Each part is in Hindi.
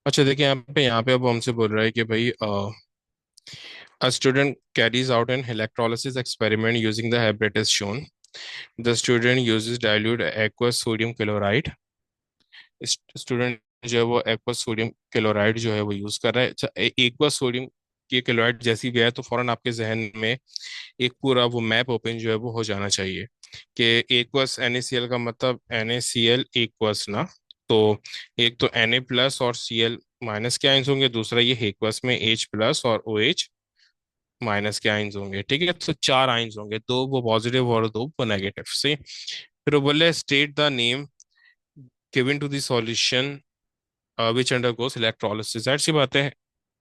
अच्छा देखिए, यहाँ पे अब हमसे बोल रहा है कि भाई a student carries out an electrolysis experiment using the apparatus shown. The student uses dilute aqueous sodium chloride. Student जो है वो एक्वस सोडियम क्लोराइड जो है वो यूज कर रहा है। अच्छा, एक्वस सोडियम की क्लोराइड जैसी भी है तो फौरन आपके जहन में एक पूरा वो मैप ओपन जो है वो हो जाना चाहिए कि एक्वस NaCl का मतलब NaCl एक्वस ना। तो एक तो Na प्लस और Cl माइनस के आयंस होंगे, दूसरा ये एक्वस में H प्लस और OH माइनस के आयंस होंगे। ठीक है, तो चार आयंस होंगे, दो वो पॉजिटिव और दो वो नेगेटिव से। फिर वो बोले state the name given to the solution which undergoes electrolysis. जाहिर सी बात है,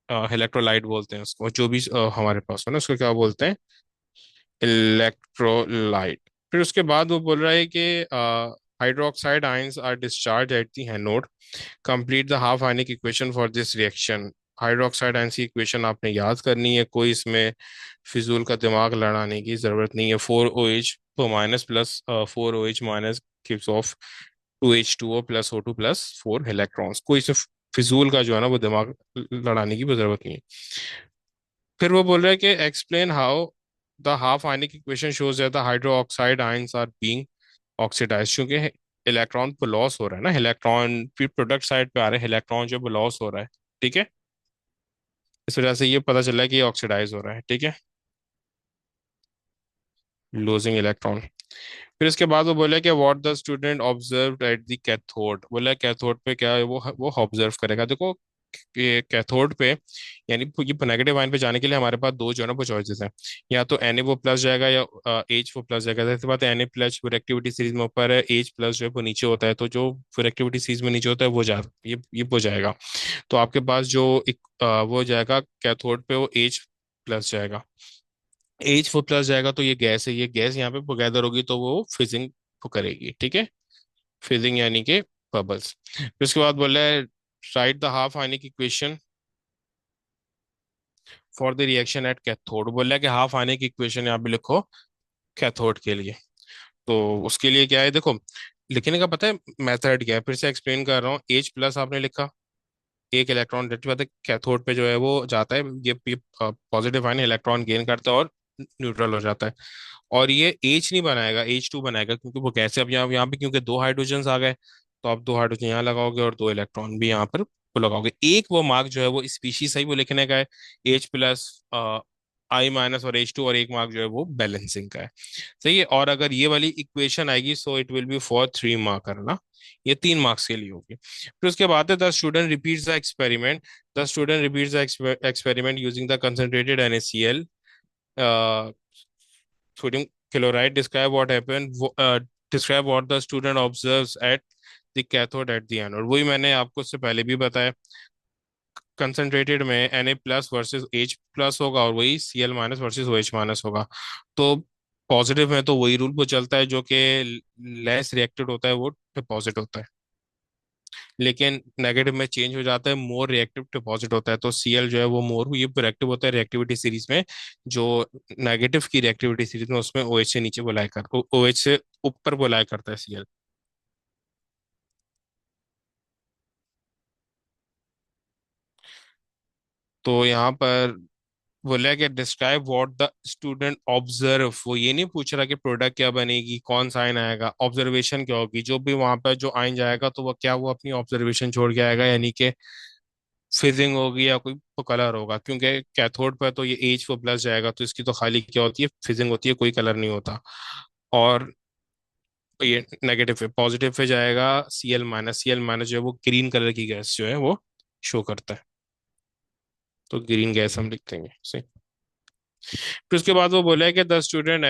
इलेक्ट्रोलाइट बोलते हैं उसको, जो भी हमारे पास हो ना उसको क्या बोलते हैं, इलेक्ट्रोलाइट। फिर उसके बाद वो बोल रहा है कि hydroxide ions are discharge at the anode. Complete the half ionic equation for this reaction. Hydroxide ions की इक्वेशन आपने याद करनी है, कोई इसमें फिजूल का दिमाग लड़ाने की जरूरत नहीं है। 4OH तो minus plus 4OH minus gives off 2H2O plus O2 plus 4 electrons. कोई इसमें फिजूल का जो है ना वो दिमाग लड़ाने की भी जरूरत नहीं है। फिर वो बोल रहा है कि explain how the half ionic equation shows that the hydroxide ions are being oxidise. क्योंकि इलेक्ट्रॉन को लॉस हो रहा है ना, इलेक्ट्रॉन फिर प्रोडक्ट साइड पे आ रहे हैं, इलेक्ट्रॉन जो है वो लॉस हो रहा है। ठीक है, इस वजह से ये पता चला है कि ये ऑक्सीडाइज हो रहा है। ठीक है, लूजिंग इलेक्ट्रॉन। फिर इसके बाद वो बोले कि what the student observe at the cathode. बोला कैथोड पे क्या है, वो ऑब्जर्व करेगा। देखो ये कैथोड पे, यानी ये नेगेटिव आयन पे जाने के लिए हमारे पास दो जो है ना वो चॉइसेस हैं। या तो Na वो प्लस जाएगा या H वो प्लस जाएगा। जैसे बात है, Na प्लस वो रिएक्टिविटी सीरीज में ऊपर है, H प्लस जो है वो नीचे होता है, तो जो रिएक्टिविटी सीरीज में नीचे होता है वो जा ये वो जाएगा। तो आपके पास जो एक वो जाएगा कैथोड पे, वो H प्लस जाएगा। H वो प्लस जाएगा तो ये गैस है, ये गैस यहाँ पे टुगेदर होगी तो वो फिजिंग को करेगी। ठीक है, फिजिंग यानी कि बबल्स। फिर उसके बाद बोला है right the half ionic equation for the reaction at cathode. बोला है कि हाफ आयनिक इक्वेशन यहाँ पे लिखो कैथोड के लिए। तो उसके लिए क्या है देखो, लिखने का पता है मेथड क्या है, फिर से एक्सप्लेन कर रहा हूँ। H प्लस आपने लिखा, एक इलेक्ट्रॉन डायरेक्ट बात है कैथोड पे जो है वो जाता है, ये पॉजिटिव आयन इलेक्ट्रॉन गेन करता है और न्यूट्रल हो जाता है। और ये H नहीं बनाएगा, H2 बनाएगा, क्योंकि वो कैसे, अब यहाँ पे क्योंकि दो हाइड्रोजन आ गए तो आप दो हाइड्रोजन यहाँ लगाओगे और दो इलेक्ट्रॉन भी यहाँ पर वो लगाओगे। एक वो मार्क जो है वो स्पीशीज सही वो लिखने का है, H प्लस I माइनस और H2, और एक मार्क जो है वो बैलेंसिंग का है। सही है, और अगर ये वाली इक्वेशन आएगी so it will be for 3 marker ना, ये 3 मार्क्स के लिए होगी। फिर उसके बाद है the student repeats the experiment. The student repeats the experiment using the concentrated NaCl sodium chloride. Describe what happened. Describe what the student observes at the cathode at the anode. वही मैंने आपको उससे पहले भी बताया, कंसंट्रेटेड में Na plus versus H plus होगा और वही Cl minus versus OH minus होगा। तो पॉजिटिव में तो वही रूल वो चलता है, जो कि लेस रिएक्टेड होता है वो डिपॉजिट होता है, लेकिन नेगेटिव में चेंज हो जाता है, मोर रिएक्टिव डिपॉजिट होता है। तो Cl जो है वो मोर ये रिएक्टिव होता है रिएक्टिविटी सीरीज में। जो नेगेटिव की रिएक्टिविटी सीरीज में उसमें OH से नीचे बुलाया कर OH से ऊपर बुलाया करता है Cl। तो यहाँ पर बोला कि describe what the student observe. वो ये नहीं पूछ रहा कि प्रोडक्ट क्या बनेगी, कौन सा आयन आएगा, ऑब्जर्वेशन क्या होगी। जो भी वहां पर जो आयन जाएगा तो वो क्या, वो अपनी ऑब्जर्वेशन छोड़ के आएगा, यानी कि फिजिंग होगी या कोई तो कलर होगा। क्योंकि कैथोड पर तो ये H वो प्लस जाएगा तो इसकी तो खाली क्या होती है, फिजिंग होती है, कोई कलर नहीं होता। और ये नेगेटिव पे, पॉजिटिव पे जाएगा Cl माइनस जो है वो ग्रीन कलर की गैस जो है वो शो करता है, तो ग्रीन गैस हम लिख देंगे सही। फिर उसके बाद वो बोला है कि the student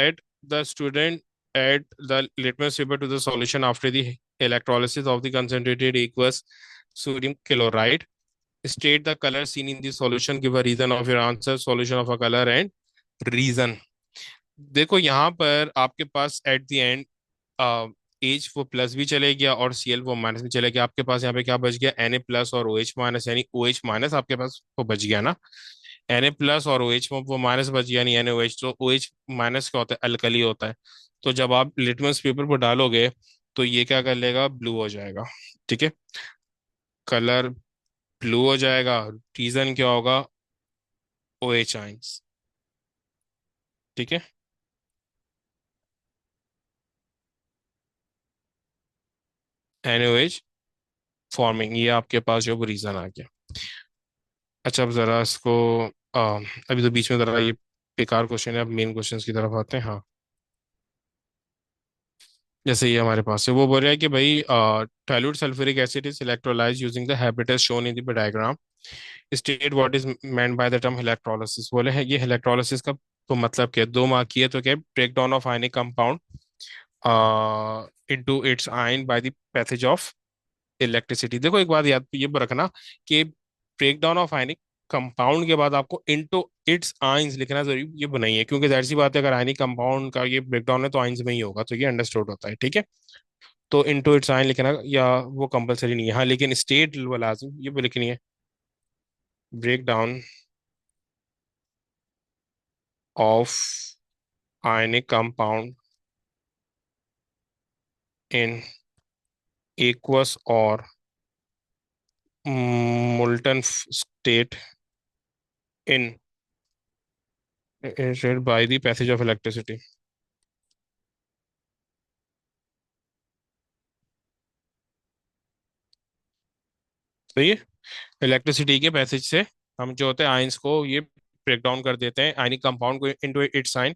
add the litmus paper to the solution after the electrolysis of the concentrated aqueous sodium chloride. State the color seen in the solution. Give a reason of your answer. Solution of a color and reason. देखो यहाँ पर आपके पास एट द एंड एच वो प्लस भी चले गया और Cl वो माइनस भी चले गया। आपके पास यहाँ पे क्या बच गया, Na प्लस और OH माइनस, यानी OH माइनस आपके पास वो बच गया ना। Na प्लस और OH वो माइनस बच गया, यानी NaOH। तो OH माइनस क्या होता है, अल्कली होता है। तो जब आप लिटमस पेपर पर डालोगे तो ये क्या कर लेगा, ब्लू हो जाएगा। ठीक है, कलर ब्लू हो जाएगा। रीजन क्या होगा? O H ions. ठीक है। एनओएच फॉर्मिंग, ये आपके पास जो रीजन आ गया। अच्छा, अब जरा इसको अभी तो बीच में जरा ये बेकार क्वेश्चन है, अब मेन क्वेश्चन की तरफ आते हैं। हाँ, जैसे ये हमारे पास है, वो बोल रहा है कि भाई dilute sulphuric acid is electrolyse using the habitat shown in the diagram. State what is meant by the term electrolysis. बोले हैं ये इलेक्ट्रोलिसिस का तो मतलब क्या है? 2 मार्क की है तो क्या? Break down of ionic compound into its ion by the passage of electricity. देखो एक बात याद ये रखना कि break down of ionic compound के बाद आपको इनटू इट्स आयंस लिखना जरूरी ये बनाई है, क्योंकि जाहिर सी बात है अगर आयनिक कंपाउंड का ये ब्रेक डाउन है तो आयंस में ही होगा, तो ये अंडरस्टूड होता है। ठीक है। तो इनटू इट्स आयन लिखना या वो कंपलसरी नहीं है, हाँ, लेकिन स्टेट वो लाजिम ये भी लिखनी है। Break down of ionic compound in aqueous और molten state in by the passage of electricity। सही है। इलेक्ट्रिसिटी के पैसेज से हम जो होते हैं आयंस को ये ब्रेक डाउन कर देते हैं आयनिक कंपाउंड को इनटू इट्स साइन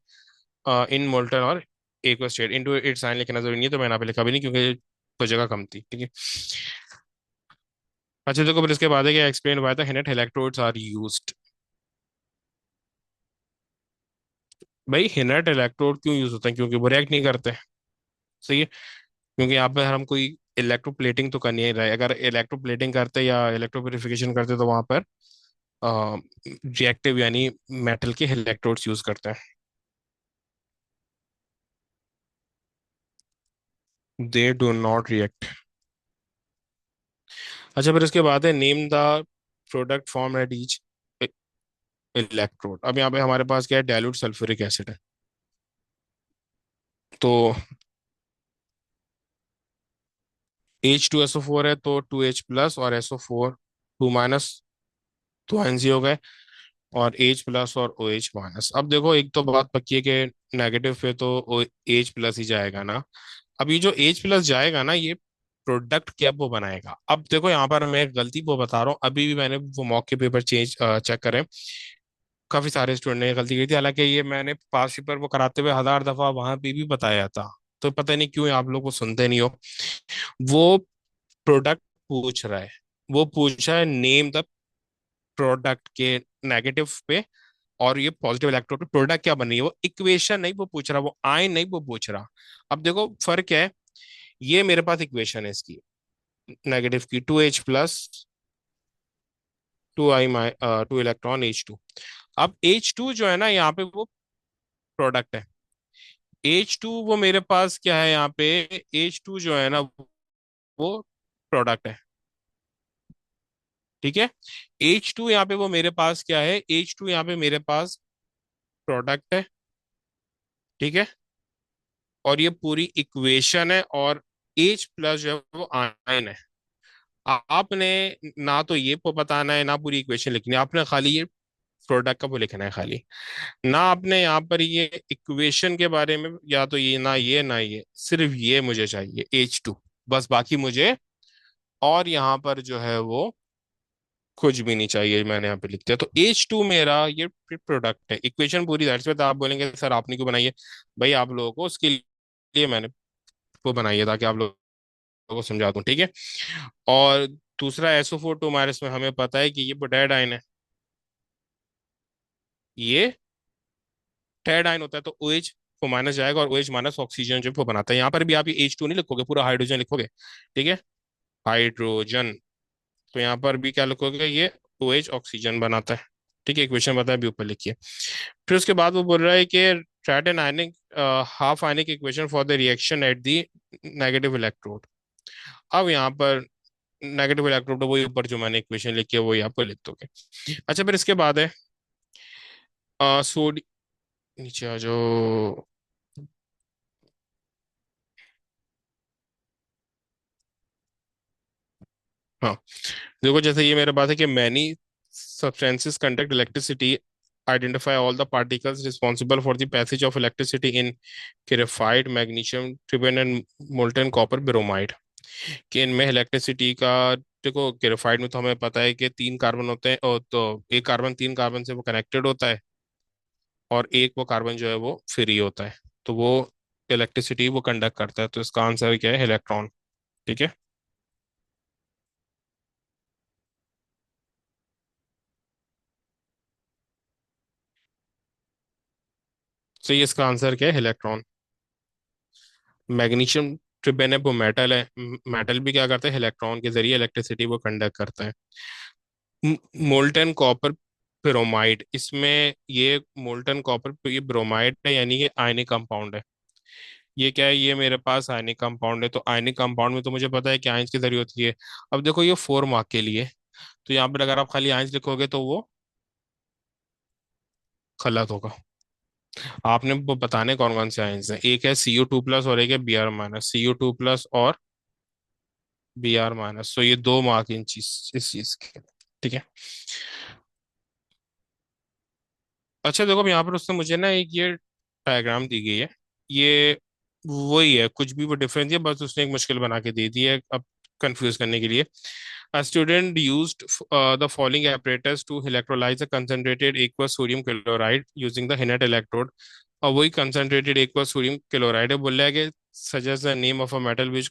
इन मोल्टन और एक्वस स्टेट। इनटू इट्स साइन लिखना जरूरी नहीं है, तो मैंने यहाँ पे लिखा भी नहीं क्योंकि तो जगह कम थी। ठीक है। अच्छा देखो, फिर इसके बाद है कि explain why the inert electrodes are used. भाई हिनेट इलेक्ट्रोड क्यों यूज होते हैं? क्योंकि वो रिएक्ट नहीं करते। सही है। क्योंकि यहाँ पे हम कोई इलेक्ट्रोप्लेटिंग तो कर नहीं रहे। अगर इलेक्ट्रोप्लेटिंग करते या इलेक्ट्रोप्यूरिफिकेशन करते तो वहां पर रिएक्टिव यानी मेटल के इलेक्ट्रोड्स यूज करते हैं। They do not react. अच्छा, फिर इसके बाद है name the product form at each electrode. अब यहाँ पे हमारे पास क्या है? डाइल्यूट सल्फ्यूरिक एसिड है। तो H2SO4 है तो 2H+ और SO4 2-, तो आंसर हो गए। और H+ और OH-। अब देखो एक तो बात पक्की है कि नेगेटिव पे तो H+ ही जाएगा ना। अब ये जो H+ जाएगा ना, ये प्रोडक्ट क्या वो बनाएगा? अब देखो यहाँ पर मैं एक गलती वो बता रहा हूँ, अभी भी मैंने वो मॉक के पेपर चेक करें, काफी सारे स्टूडेंट ने गलती की थी, हालांकि ये मैंने पास पेपर वो कराते हुए 1000 दफा वहां पे भी बताया था। तो पता नहीं क्यों आप लोग वो सुनते नहीं हो। वो प्रोडक्ट पूछ रहा है, वो पूछा है नेम द प्रोडक्ट के नेगेटिव पे और ये पॉजिटिव इलेक्ट्रोड पे प्रोडक्ट क्या बन रही है। वो इक्वेशन नहीं वो पूछ रहा, वो आयन नहीं वो पूछ रहा। अब देखो फर्क क्या है। ये मेरे पास इक्वेशन है इसकी, नेगेटिव की, 2H+, 2I, 2 इलेक्ट्रॉन H2। अब H2 जो है ना यहाँ पे वो प्रोडक्ट है। H2 वो मेरे पास क्या है यहाँ पे? H2 जो है ना वो प्रोडक्ट है। ठीक है। H2 यहाँ पे वो मेरे पास क्या है? H2 यहाँ पे मेरे पास प्रोडक्ट है। ठीक है। और ये पूरी इक्वेशन है, और H+ जो है वो आयन है। आपने ना तो ये को बताना है ना पूरी इक्वेशन लिखनी है, आपने खाली ये प्रोडक्ट का वो लिखना है खाली। ना आपने यहाँ पर ये इक्वेशन के बारे में, या तो ये ना ये, सिर्फ ये मुझे चाहिए H2 बस, बाकी मुझे और यहाँ पर जो है वो कुछ भी नहीं चाहिए। मैंने यहाँ पे लिख दिया, तो H2 मेरा ये प्रोडक्ट है। इक्वेशन पूरी दैट्स में, तो आप बोलेंगे सर आपने क्यों बनाई है? भाई आप लोगों को उसके लिए मैंने वो बनाई है ताकि आप लोगों को समझा दूं। ठीक है। और दूसरा SO4 2- में हमें पता है कि ये बुटाइड आयन है। ये टेड आयन होता है, तो OH को माइनस जाएगा और OH- ऑक्सीजन जो है वो बनाता है। यहाँ पर भी आप ये H2 नहीं लिखोगे, पूरा हाइड्रोजन लिखोगे। ठीक है। हाइड्रोजन। तो यहाँ पर भी क्या लिखोगे? ये OH ऑक्सीजन बनाता है। ठीक है। इक्वेशन बताया भी ऊपर लिखिए। फिर उसके बाद वो बोल रहा है कि right an ionic half ionic equation for the reaction at the negative electrode. अब यहाँ पर नेगेटिव इलेक्ट्रोड वही ऊपर जो मैंने इक्वेशन लिखी है वही आपको लिख दोगे। अच्छा, फिर इसके बाद है सोडी, नीचे आ जाओ। हाँ, देखो जैसे ये मेरा बात है कि many substances conduct electricity, identify all the particles responsible for the passage of electricity in purified magnesium triben and molten copper bromide। कि इनमें इलेक्ट्रिसिटी का, देखो ग्रेफाइट में तो हमें पता है कि तीन कार्बन होते हैं, और तो एक कार्बन तीन कार्बन से वो कनेक्टेड होता है, और एक वो कार्बन जो है वो फ्री होता है, तो वो इलेक्ट्रिसिटी वो कंडक्ट करता है, तो इसका आंसर क्या है, इलेक्ट्रॉन। ठीक है, तो ये इसका आंसर क्या है, इलेक्ट्रॉन। मैग्नीशियम ट्रिबेन है, वो मेटल है। मेटल भी क्या करता है, इलेक्ट्रॉन के जरिए इलेक्ट्रिसिटी वो कंडक्ट करता है। मोल्टन कॉपर ब्रोमाइड, इसमें ये मोल्टन कॉपर ये ब्रोमाइड है, यानी ये आयनिक कंपाउंड है। ये क्या है, ये मेरे पास आयनिक कंपाउंड है, तो आयनिक कंपाउंड में तो मुझे पता है कि आयंस की जरूरत होती है। अब देखो ये 4 मार्क के लिए, तो यहाँ पर अगर आप खाली आयंस लिखोगे तो वो गलत होगा। आपने वो बताने कौन कौन से आयंस हैं, एक है Cu2+ और एक है Br-, Cu2+ और Br-, तो ये 2 मार्क इन चीज इस चीज के। ठीक है। अच्छा देखो, अब यहाँ पर उसने मुझे ना एक ये डायग्राम दी गई है, ये वही है, कुछ भी वो डिफरेंस है, बस उसने एक मुश्किल बना के दे दी है अब कंफ्यूज करने के लिए। A student used the following apparatus to electrolyze a concentrated aqueous sodium chloride using the Hinnet electrode। और वही concentrated aqueous sodium chloride है, बोल रहा है कि suggest the name of a metal which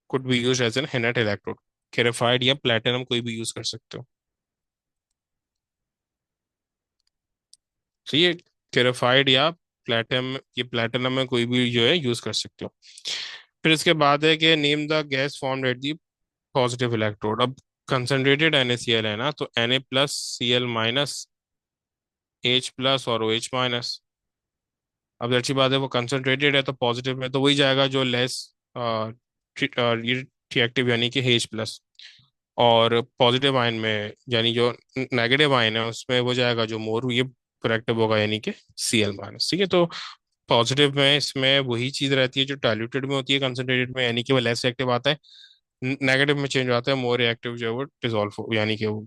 could be used as an Hinnet electrode। Graphite या प्लेटिनम कोई भी यूज कर सकते हो। तो ये ग्रेफाइट या प्लेटिनम, ये प्लेटिनम में कोई भी जो है यूज कर सकते हो। फिर इसके बाद है कि name the gas formed at the positive electrode. अब कंसनट्रेटेड NaCl है ना, तो Na+Cl-, H+ और OH-। अब अच्छी बात है, वो कंसनट्रेटेड है तो पॉजिटिव में तो वही जाएगा जो लेस ये रिएक्टिव, यानी कि H+। और पॉजिटिव आयन में, यानी जो नेगेटिव आयन है उसमें वो जाएगा जो मोर ये प्रोडक्टिव होगा, यानी कि Cl-। ठीक है, तो पॉजिटिव में इसमें वही चीज रहती है जो डाइल्यूटेड में होती है, कंसनट्रेटेड में यानी कि वो लेस रिएक्टिव आता है। नेगेटिव में चेंज आता है, मोर रिएक्टिव जो है वो डिसॉल्व हो, यानी कि वो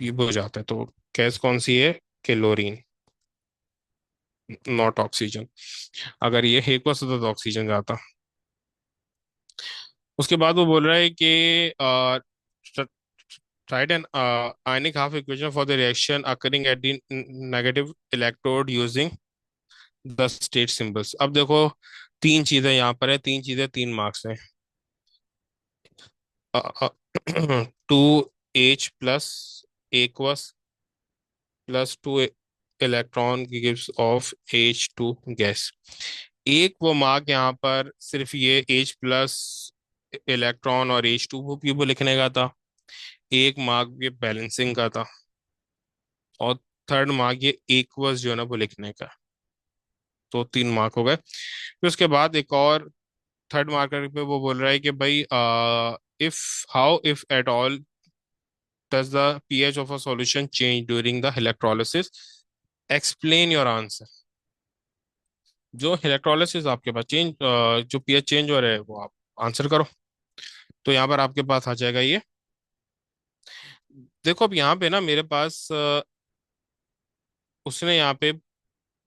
ये हो जाता है। तो गैस कौन सी है, क्लोरीन, नॉट ऑक्सीजन। अगर ये एक बार तो ऑक्सीजन जाता। उसके बाद वो बोल रहा है कि right an ionic half equation for the reaction occurring at the negative electrode using the state symbols. अब देखो तीन चीजें यहाँ पर है, तीन चीजें 3 मार्क्स हैं। 2H+ aqueous plus 2 electron gives off H2 gas. एक वो मार्क यहाँ पर सिर्फ ये H+ इलेक्ट्रॉन और H2 वो लिखने का था, एक मार्क ये बैलेंसिंग का था, और थर्ड मार्क ये एक्वस जो है ना वो लिखने का। तो 3 मार्क हो गए। फिर उसके बाद एक और थर्ड मार्कर पे वो बोल रहा है कि भाई if how if at all does the pH of a solution change during the electrolysis, explain your answer। जो इलेक्ट्रोलिसिस आपके पास चेंज, जो पीएच चेंज हो रहा है वो आप आंसर करो। तो यहाँ पर आपके पास आ जाएगा ये। देखो अब यहाँ पे ना मेरे पास उसने यहाँ पे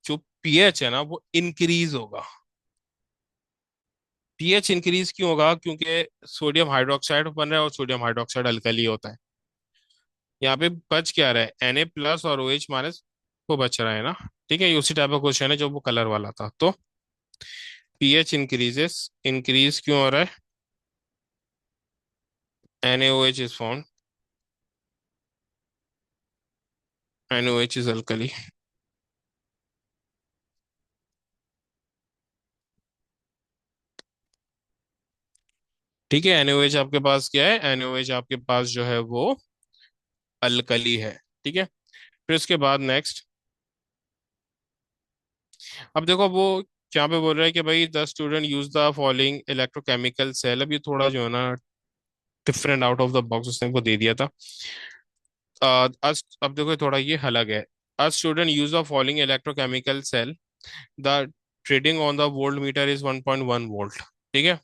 जो पीएच है ना वो इंक्रीज होगा। पीएच इंक्रीज क्यों होगा, क्योंकि सोडियम हाइड्रोक्साइड बन रहा है, और सोडियम हाइड्रोक्साइड अल्कली होता है। यहाँ पे बच क्या रहा है, Na+ और OH- वो बच रहा है ना। ठीक है, ये उसी टाइप का क्वेश्चन है जो वो कलर वाला था। तो पीएच इंक्रीजेस, इंक्रीज क्यों हो रहा है, NaOH is found, NaOH is alkali. ठीक है, NaOH आपके पास क्या है, NaOH आपके पास जो है वो अल्कली है। ठीक है, फिर उसके बाद नेक्स्ट। अब देखो वो क्या पे बोल रहा है कि भाई the student use the following electrochemical cell. अब ये थोड़ा जो है ना different out of the box उसने वो दे दिया था। अब देखो थोड़ा ये अलग है। A student use the following electrochemical cell, the reading on the voltmeter is 1.1 volt। ठीक है,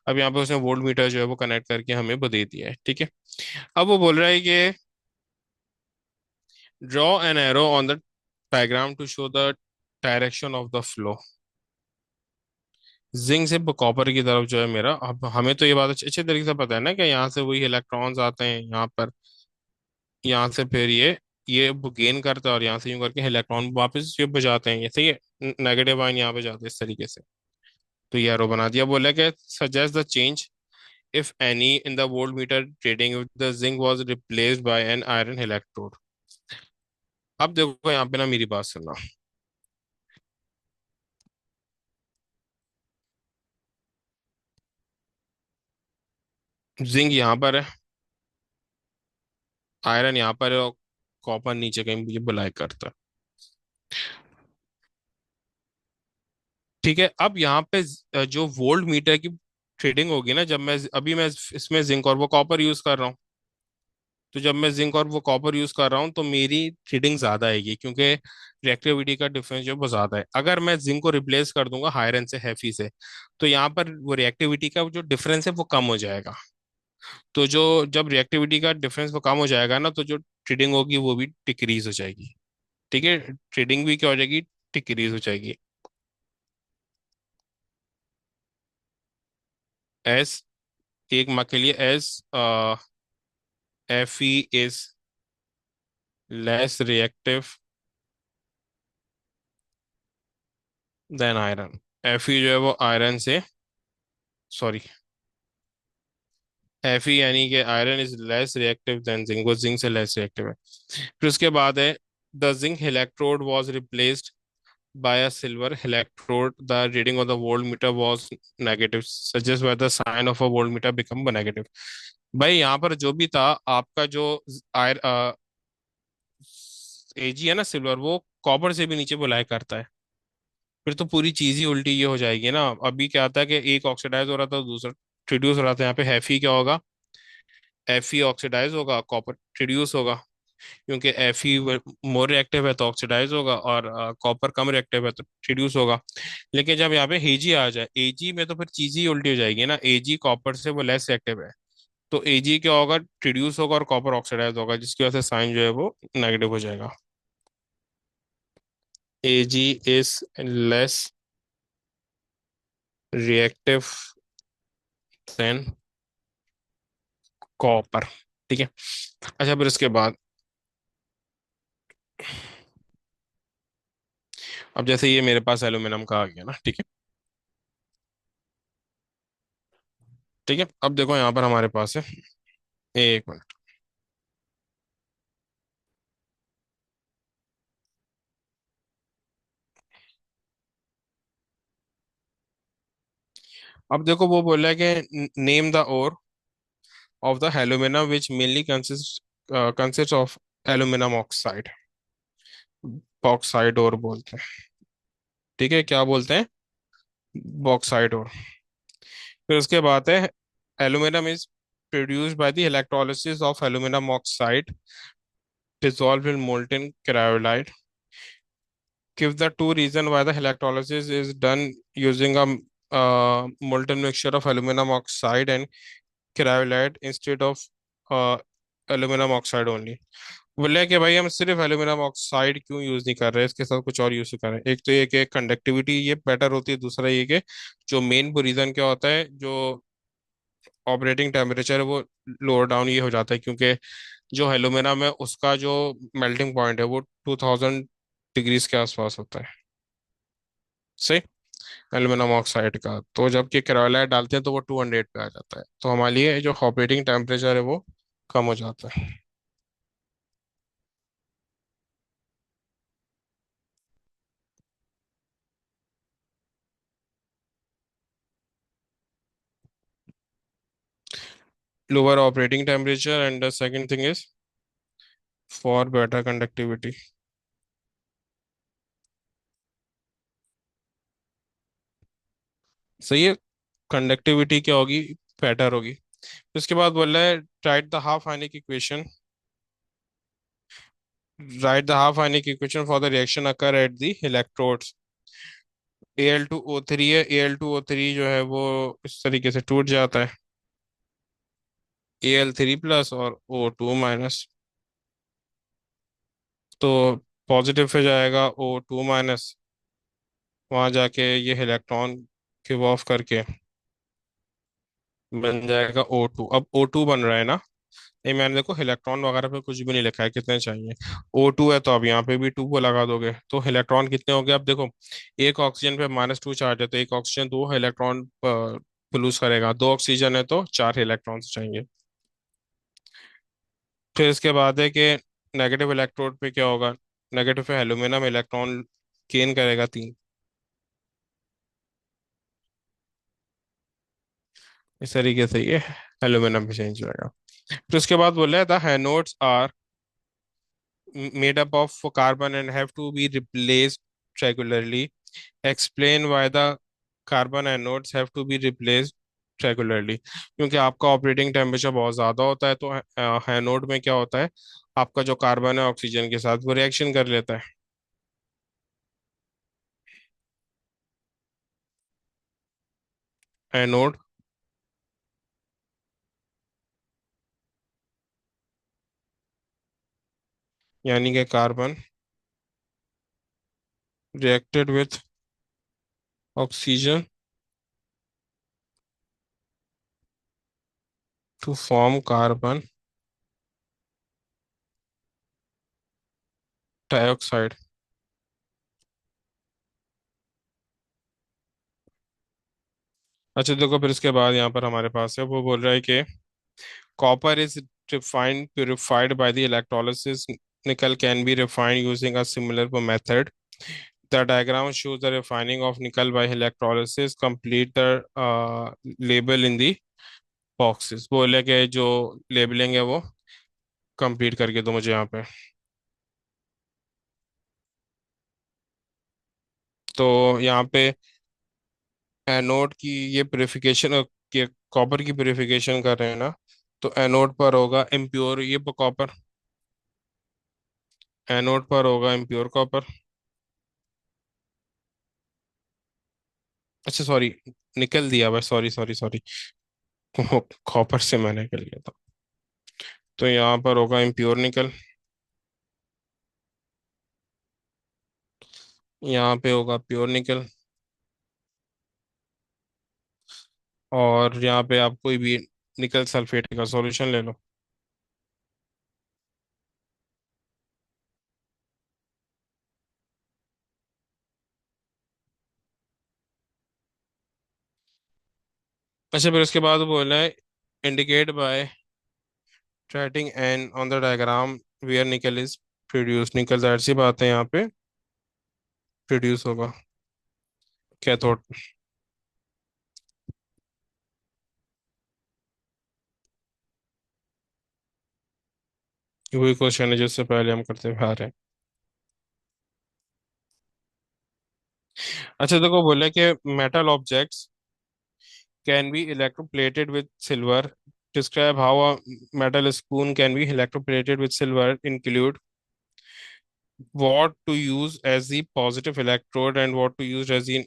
अब यहाँ पे उसने वोल्ट मीटर जो है वो कनेक्ट करके हमें वो दे दिया है, ठीक है। अब वो बोल रहा है कि draw an arrow on the diagram to show the direction of the flow zinc से कॉपर की तरफ जो है मेरा। अब हमें तो ये बात अच्छे तरीके से पता है ना कि यहाँ से वही इलेक्ट्रॉन्स आते हैं यहाँ पर, यहाँ से फिर ये गेन करता है और यहाँ से यूं करके इलेक्ट्रॉन वापस ये बजाते हैं, ये सही है। नेगेटिव आयन यहाँ पे जाते हैं इस तरीके से। तो ये एरो बना दिया, बोला कि suggest the change if any in the voltmeter reading if the zinc was replaced by an iron electrode। अब देखो यहाँ पे ना मेरी बात सुनना। जिंक यहाँ पर है, आयरन यहाँ पर है, और कॉपर नीचे कहीं मुझे बुलाए करता है, ठीक है। अब यहाँ पे जो वोल्ट मीटर की ट्रेडिंग होगी ना, जब मैं अभी मैं इसमें जिंक और वो कॉपर यूज कर रहा हूँ, तो जब मैं जिंक और वो कॉपर यूज कर रहा हूँ तो मेरी रीडिंग ज्यादा आएगी, क्योंकि रिएक्टिविटी का डिफरेंस जो है वो ज्यादा है। अगर मैं जिंक को रिप्लेस कर दूंगा हायरन से, हैफी से, तो यहाँ पर वो रिएक्टिविटी का जो डिफरेंस है वो कम हो जाएगा। तो जो जब रिएक्टिविटी का डिफरेंस वो कम हो जाएगा ना, तो जो ट्रेडिंग होगी वो भी डिक्रीज हो जाएगी, ठीक है। ट्रेडिंग भी क्या हो जाएगी, डिक्रीज हो जाएगी। एस, एक मार्क के लिए S, F E is less reactive then iron. F E जो है वो आयरन से, सॉरी, एफ ई यानी कि iron is less reactive than zinc, वो जिंक से लेस रिएक्टिव है। फिर उसके बाद है the zinc electrode was replaced by a silver electrode, the reading of the voltmeter was negative, suggest by the sign of a voltmeter become negative. भाई यहाँ पर जो भी था आपका, जो आयर एजी है ना सिल्वर, वो कॉपर से भी नीचे बुलाया करता है। फिर तो पूरी चीज ही उल्टी ये हो जाएगी ना। अभी क्या आता है कि एक ऑक्सीडाइज हो रहा था, दूसरा रिड्यूस हो रहा था। यहाँ पे हैफी क्या होगा, एफ ई ऑक्सीडाइज होगा, कॉपर रिड्यूस होगा, क्योंकि एफ ई मोर रिएक्टिव है तो ऑक्सीडाइज होगा, और कॉपर कम रिएक्टिव है तो रिड्यूस होगा। लेकिन जब यहाँ पे एजी आ जाए, एजी में तो फिर चीज ही उल्टी हो जाएगी ना। एजी कॉपर से वो लेस रिएक्टिव है, तो एजी क्या होगा, रिड्यूस होगा, और कॉपर ऑक्सीडाइज होगा, जिसकी वजह से साइन जो है वो नेगेटिव हो जाएगा। AG is less reactive than copper, ठीक है। अच्छा, फिर उसके बाद अब जैसे ये मेरे पास एल्यूमिनियम का आ गया ना, ठीक है। ठीक है, अब देखो यहाँ पर हमारे पास है, एक मिनट। अब देखो वो बोला है कि name the ore of the aluminium which mainly consist of aluminium oxide. Bauxite और बोलते हैं, ठीक है, क्या बोलते हैं, बॉक्साइड और। फिर उसके बाद है aluminium is produced by the electrolysis of aluminium oxide dissolved in molten cryolite। Give the two reason why the electrolysis is done using a molten mixture of aluminum oxide and cryolite instead of uh, aluminum oxide only। बोले कि भाई हम सिर्फ एल्यूमिनियम ऑक्साइड क्यों यूज नहीं कर रहे, इसके साथ कुछ और यूज कर रहे हैं। एक तो ये कि कंडक्टिविटी ये बेटर होती है, दूसरा ये कि जो मेन रीजन क्या होता है, जो ऑपरेटिंग टेम्परेचर है वो लोअर डाउन ये हो जाता है, क्योंकि जो एल्यूमिनियम है उसका जो मेल्टिंग पॉइंट है वो 2000 डिग्रीज के आसपास होता है, सही, एल्यूमिनियम ऑक्साइड का। तो जबकि क्रायोलाइट डालते हैं तो वो 200 पे आ जाता है, तो हमारे लिए जो ऑपरेटिंग टेम्परेचर है वो कम हो जाता है। Lower operating temperature and the second thing is for better conductivity. सही है, कंडक्टिविटी क्या होगी, बेटर होगी। उसके बाद बोल रहा है right the half ionic equation, right the half ionic equation for the reaction occur at the electrodes. Al2O3 है, Al2O3 जो है वो इस तरीके से टूट जाता है, Al3 प्लस और O2 माइनस। तो पॉजिटिव पे जाएगा O2 माइनस, वहां जाके ये इलेक्ट्रॉन गिव ऑफ करके बन जाएगा O2। अब O2 बन रहा है ना, ये मैंने देखो इलेक्ट्रॉन वगैरह पे कुछ भी नहीं लिखा है कितने चाहिए। O2 है तो अब यहाँ पे भी 2 को लगा दोगे तो इलेक्ट्रॉन कितने हो गए अब देखो। एक ऑक्सीजन पे -2 चार्ज है तो एक ऑक्सीजन 2 इलेक्ट्रॉन प्रोड्यूस करेगा, 2 ऑक्सीजन है तो 4 इलेक्ट्रॉन चाहिए। फिर इसके बाद है कि नेगेटिव इलेक्ट्रोड पे क्या होगा, नेगेटिव पे एल्यूमिनियम इलेक्ट्रॉन गेन करेगा 3, इस तरीके से ये एल्यूमिनियम पे चेंज होगा। फिर उसके बाद बोल रहा है the anodes are made up of carbon and have to be replaced regularly. Explain why the carbon anodes have to be replaced regularly। क्योंकि आपका ऑपरेटिंग टेम्परेचर बहुत ज़्यादा होता है तो एनोड में क्या होता है, आपका जो कार्बन है ऑक्सीजन के साथ वो रिएक्शन कर लेता है। एनोड यानी कि carbon reacted with oxygen to form carbon dioxide. अच्छा देखो फिर इसके बाद यहाँ पर हमारे पास है वो बोल रहा है कि copper is refined purified by the electrolysis. Nickel can be refined using a similar method. The diagram shows the refining of nickel by electrolysis. Complete the label in the boxes। बोले कि जो लेबलिंग है वो कंप्लीट करके दो मुझे यहाँ पे। तो यहाँ पे एनोड की ये प्योरिफिकेशन के कॉपर की प्योरिफिकेशन कर रहे हैं ना, तो एनोड पर होगा इम्प्योर ये कॉपर, एनोड पर होगा इम्प्योर कॉपर। अच्छा सॉरी, निकल दिया भाई, सॉरी सॉरी सॉरी, कॉपर से मैंने कर लिया था। तो यहाँ पर होगा इम्प्योर निकल, यहाँ पे होगा प्योर निकल, और यहाँ पे आप कोई भी निकल सल्फेट का सॉल्यूशन ले लो। अच्छा फिर उसके बाद वो बोला है indicate by writing N on the diagram where nickel is produce. Nickel जाहिर सी बात है यहाँ पे प्रोड्यूस होगा कैथोड। वही क्वेश्चन है जिससे पहले हम करते हुए आ रहे हैं। अच्छा देखो बोले कि metal objects can be electroplated with silver. Describe how a metal spoon can be electroplated with silver. Include what to use as the positive electrode and what to use as the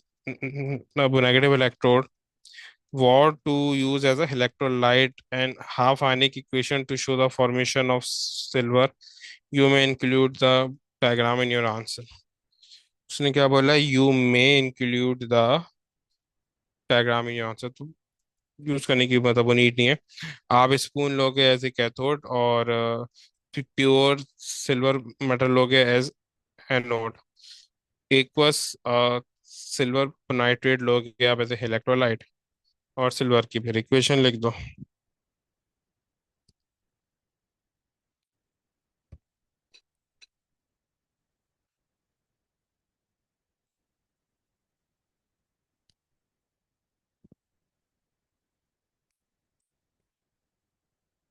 negative electrode. What to use as a electrolyte and half ionic equation to show the formation of silver. You may include the diagram in your answer। उसने क्या बोला, you may include the diagram in your answer. Use करने की मतलब वो नीड नहीं है। आप स्पून लोगे एज ए कैथोड और प्योर सिल्वर मेटल लोगे as anode. Aqueous silver nitrate लोगे आप एज ए इलेक्ट्रोलाइट, और सिल्वर की फिर इक्वेशन लिख दो।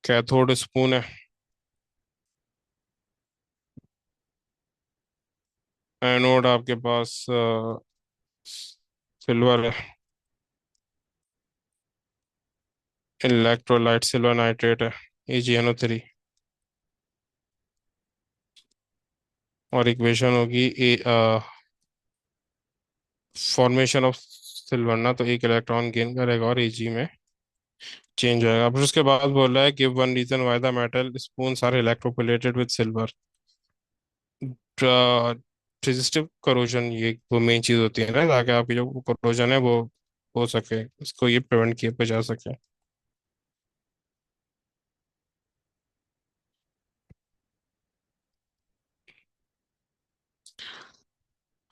कैथोड स्पून है, एनोड आपके पास सिल्वर है, इलेक्ट्रोलाइट सिल्वर नाइट्रेट है, AgNO3। और इक्वेशन होगी फॉर्मेशन ऑफ सिल्वर ना, तो एक इलेक्ट्रॉन गेन करेगा और एजी में चेंज होएगा। फिर उसके बाद बोल रहा है give one reason why the metal spoons are electroplated with silver. Resistive corrosion, ये वो मेन चीज होती है ना, ताकि आपकी जो करोजन है वो हो सके, उसको ये प्रिवेंट किया जा सके।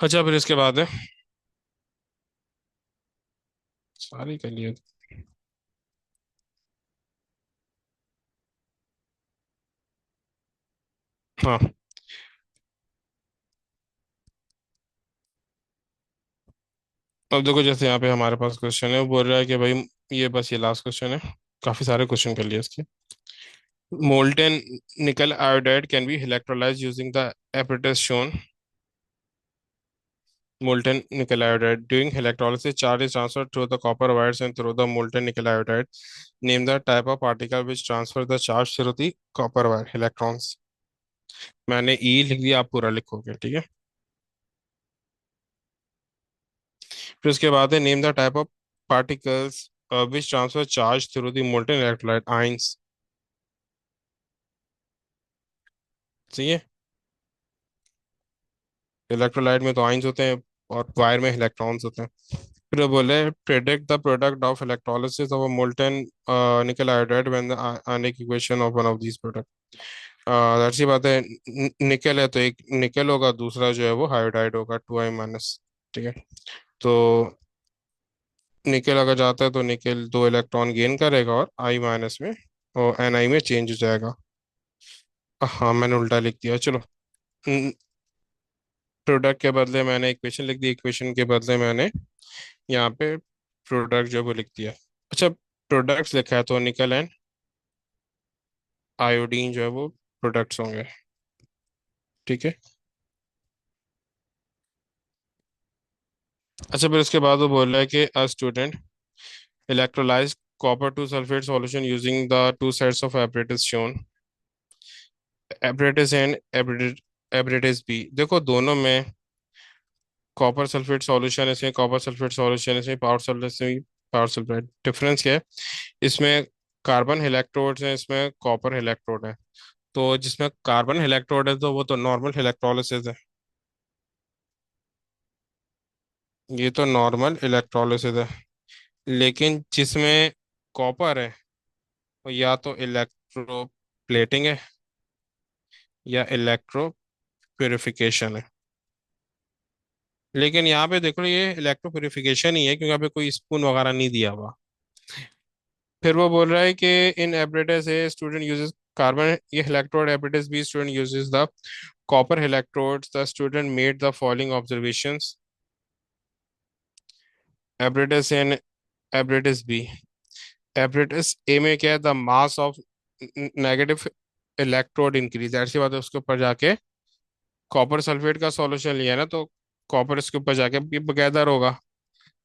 अच्छा, फिर इसके बाद है, सारी कर लिए। हाँ, अब देखो जैसे यहाँ पे हमारे पास क्वेश्चन है, वो बोल रहा है कि भाई, ये बस ये लास्ट क्वेश्चन है, काफी सारे क्वेश्चन कर लिए इसके। Molten nickel iodide can be electrolysed using the apparatus shown। Molten nickel iodide. During electrolysis, charge is transferred through the copper wires and through the molten nickel iodide. Name the type of particle which transfer the charge through the copper wire, electrons। मैंने ई लिख दिया, आप पूरा लिखोगे, ठीक है। फिर उसके बाद है name the type of particles which transfer charge through the molten electrolyte, ions। सही है। इलेक्ट्रोलाइट में तो आयंस होते हैं और वायर में इलेक्ट्रॉन्स होते हैं। फिर वो बोले predict the product of electrolysis of a molten nickel iodide when the ionic equation of one of these product. जाहिर सी बात है, निकल है तो एक निकल होगा, दूसरा जो है वो हाइड्राइड होगा, 2I-। ठीक है। तो निकल अगर जाता है तो निकल 2 इलेक्ट्रॉन गेन करेगा और I- में और Ni में चेंज हो जाएगा। हाँ, मैंने उल्टा लिख दिया, चलो। प्रोडक्ट के बदले मैंने इक्वेशन लिख दी, इक्वेशन के बदले मैंने यहाँ पे प्रोडक्ट जो है वो लिख दिया। अच्छा, प्रोडक्ट्स लिखा है तो निकल एंड आयोडीन जो है वो प्रोडक्ट्स होंगे। ठीक है। अच्छा, फिर उसके बाद वो बोल रहा है कि a student electrolyze copper two sulphate solution using the two sets of apparatus shown. Apparatus and apparatus B, देखो दोनों में कॉपर सल्फेट सॉल्यूशन, इसमें कॉपर सल्फेट सॉल्यूशन, इसमें पावर सल्फेट, इसमें पावर सल्फेट। डिफरेंस क्या है, इसमें कार्बन इलेक्ट्रोड्स हैं, इसमें कॉपर इलेक्ट्रोड है। तो जिसमें कार्बन इलेक्ट्रोड है तो वो तो नॉर्मल इलेक्ट्रोलिसिस है, ये तो नॉर्मल इलेक्ट्रोलिसिस है। लेकिन जिसमें कॉपर है वो या तो इलेक्ट्रो प्लेटिंग है या इलेक्ट्रो प्योरिफिकेशन है। लेकिन यहाँ पे देखो ये इलेक्ट्रो प्योरिफिकेशन ही है, क्योंकि यहाँ पे कोई स्पून वगैरह नहीं दिया हुआ। फिर वो बोल रहा है कि in apparatus A student uses carbon, ये electrode apparatus B student uses the copper electrodes, the student made the following observations. Apparatus and apparatus B. Apparatus A में क्या है, the mass of negative electrode increase, ऐसी बात है, उसके ऊपर जाके कॉपर सल्फेट का सॉल्यूशन लिया ना, तो कॉपर इसके ऊपर जाके पी गैदर होगा।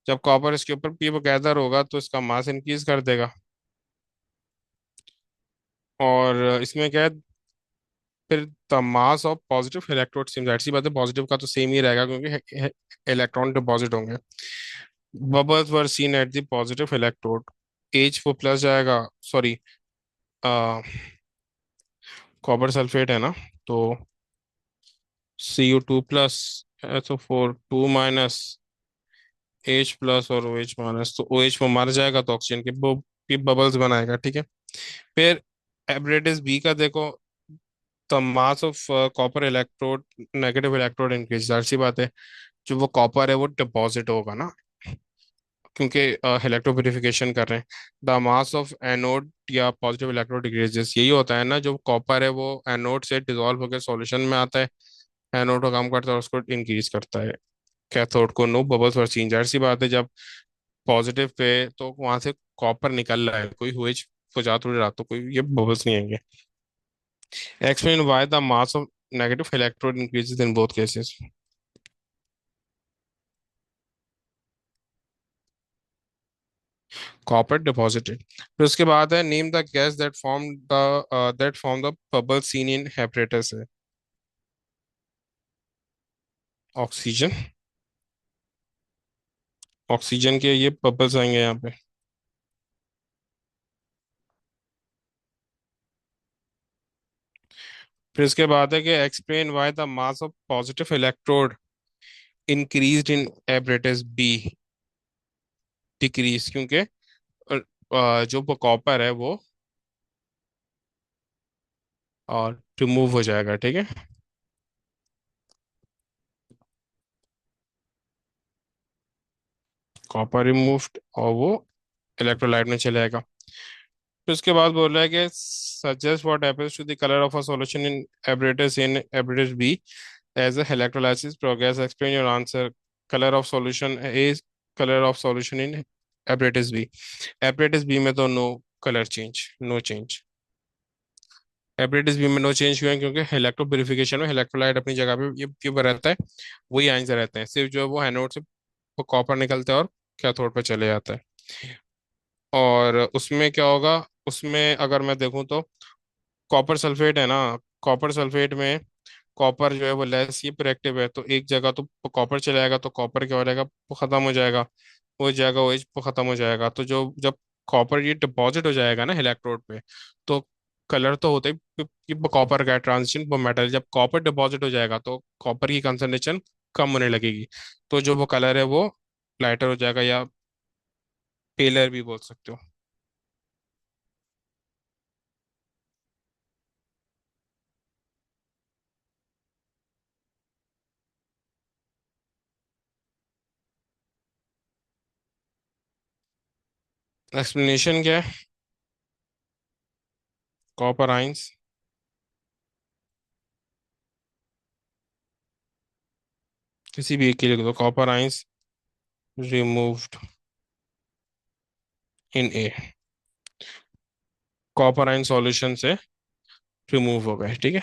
जब कॉपर इसके ऊपर पी गैदर होगा तो इसका मास इंक्रीज कर देगा। और इसमें क्या है, फिर the mass of positive electrode same, जाहिर सी बात है पॉजिटिव का तो सेम ही रहेगा, क्योंकि इलेक्ट्रॉन डिपॉजिट होंगे। Bubbles were seen at the positive electrode, H वो प्लस जाएगा, सॉरी, कॉपर सल्फेट है ना, तो Cu2 plus, SO4 2 minus, H plus और ओ एच माइनस, तो ओ एच वो मर जाएगा तो ऑक्सीजन के बबल्स बनाएगा, ठीक है। फिर एब्रेटिस बी का देखो, the mass of copper electrode, negative electrode increase, जाहिर सी बात है जो वो कॉपर है वो डिपॉजिट होगा ना, क्योंकि इलेक्ट्रोप्यूरिफिकेशन कर रहे हैं। द मास ऑफ एनोड या पॉजिटिव इलेक्ट्रोड डिक्रीजेस, यही होता है ना, जो कॉपर है वो एनोड से डिसॉल्व होकर सॉल्यूशन में आता है, एनोड का काम करता है और उसको इंक्रीज करता है। कैथोड को नो बबल्स वर सीन, जाहिर सी बात है जब पॉजिटिव पे तो वहां से कॉपर निकल रहा है, कोई हुए फुजा थोड़ी रहा, तो कोई ये बबल्स नहीं आएंगे। Explain why the mass of negative electrode increases in both cases. Copper deposited. फिर उसके बाद है name the gas that form the bubble seen in apparatus है। ऑक्सीजन। ऑक्सीजन के ये बबल्स आएंगे यहाँ पे। फिर इसके बाद है कि explain why the mass of positive electrode increased in apparatus be decrease, क्योंकि जो कॉपर है वो और रिमूव हो जाएगा, ठीक है। कॉपर रिमूव्ड और वो इलेक्ट्रोलाइट में चले जाएगा। फिर उसके बाद बोल रहा है कि suggest what happens to the colour of a solution in apparatus B as a electrolysis progress, explain your answer. Colour of solution is colour of solution in apparatus B. Apparatus B में तो no colour change, no change. Apparatus B में नो चेंज हुए हैं क्योंकि इलेक्ट्रो प्योरिफिकेशन में इलेक्ट्रोलाइट अपनी जगह पे ये रहता है, वही आयंस रहते हैं। सिर्फ जो है वो एनोड से वो कॉपर निकलता है और कैथोड पे चले जाता है। और उसमें क्या होगा, उसमें अगर मैं देखूं तो कॉपर सल्फेट है ना, कॉपर सल्फेट में कॉपर जो है वो लेस ये प्रोएक्टिव है, तो एक जगह तो कॉपर चला जाएगा तो कॉपर क्या हो जाएगा, वो खत्म हो जाएगा, वो जाएगा वो वो खत्म हो जाएगा। तो जो जब कॉपर ये डिपॉजिट हो जाएगा ना इलेक्ट्रोड पे, तो कलर तो होता ही कि कॉपर का ट्रांजिशन वो मेटल, जब कॉपर डिपॉजिट हो जाएगा तो कॉपर की कंसंट्रेशन कम होने लगेगी, तो जो वो कलर है वो लाइटर हो जाएगा, या पेलर भी बोल सकते हो। एक्सप्लेनेशन क्या है? कॉपर आइंस, किसी भी एक के लिए तो copper ions removed in A, copper ion solution से रिमूव हो गए, ठीक है।